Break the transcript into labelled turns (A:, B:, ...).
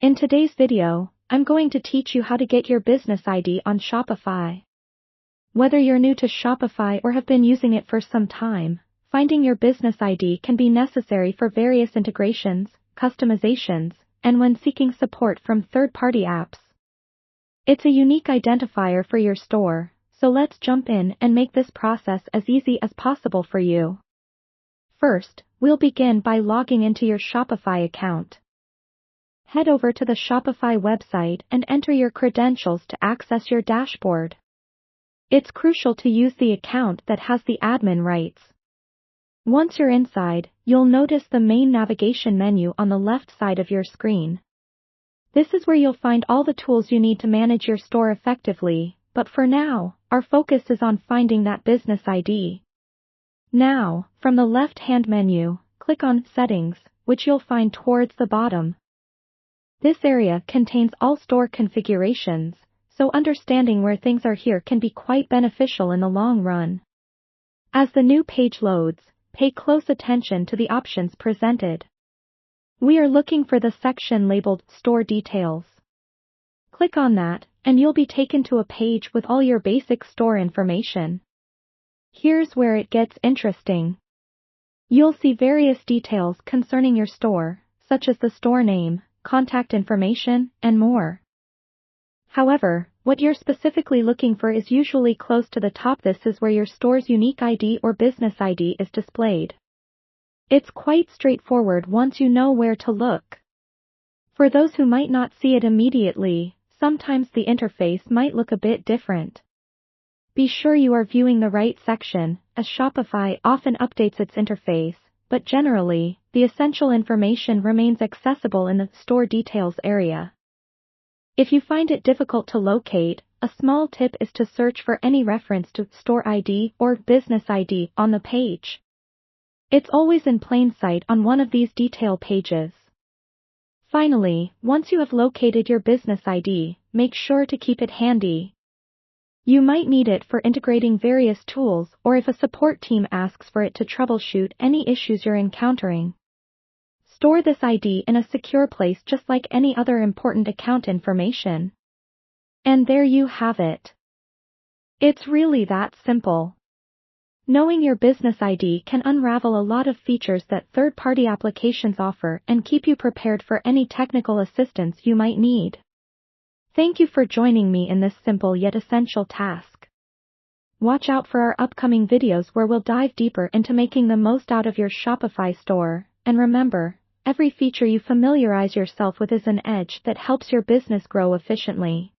A: In today's video, I'm going to teach you how to get your business ID on Shopify. Whether you're new to Shopify or have been using it for some time, finding your business ID can be necessary for various integrations, customizations, and when seeking support from third-party apps. It's a unique identifier for your store, so let's jump in and make this process as easy as possible for you. First, we'll begin by logging into your Shopify account. Head over to the Shopify website and enter your credentials to access your dashboard. It's crucial to use the account that has the admin rights. Once you're inside, you'll notice the main navigation menu on the left side of your screen. This is where you'll find all the tools you need to manage your store effectively, but for now, our focus is on finding that business ID. Now, from the left-hand menu, click on Settings, which you'll find towards the bottom. This area contains all store configurations, so understanding where things are here can be quite beneficial in the long run. As the new page loads, pay close attention to the options presented. We are looking for the section labeled Store Details. Click on that, and you'll be taken to a page with all your basic store information. Here's where it gets interesting. You'll see various details concerning your store, such as the store name, contact information, and more. However, what you're specifically looking for is usually close to the top. This is where your store's unique ID or business ID is displayed. It's quite straightforward once you know where to look. For those who might not see it immediately, sometimes the interface might look a bit different. Be sure you are viewing the right section, as Shopify often updates its interface, but generally, the essential information remains accessible in the Store Details area. If you find it difficult to locate, a small tip is to search for any reference to Store ID or Business ID on the page. It's always in plain sight on one of these detail pages. Finally, once you have located your business ID, make sure to keep it handy. You might need it for integrating various tools or if a support team asks for it to troubleshoot any issues you're encountering. Store this ID in a secure place just like any other important account information. And there you have it. It's really that simple. Knowing your business ID can unravel a lot of features that third-party applications offer and keep you prepared for any technical assistance you might need. Thank you for joining me in this simple yet essential task. Watch out for our upcoming videos where we'll dive deeper into making the most out of your Shopify store, and remember, every feature you familiarize yourself with is an edge that helps your business grow efficiently.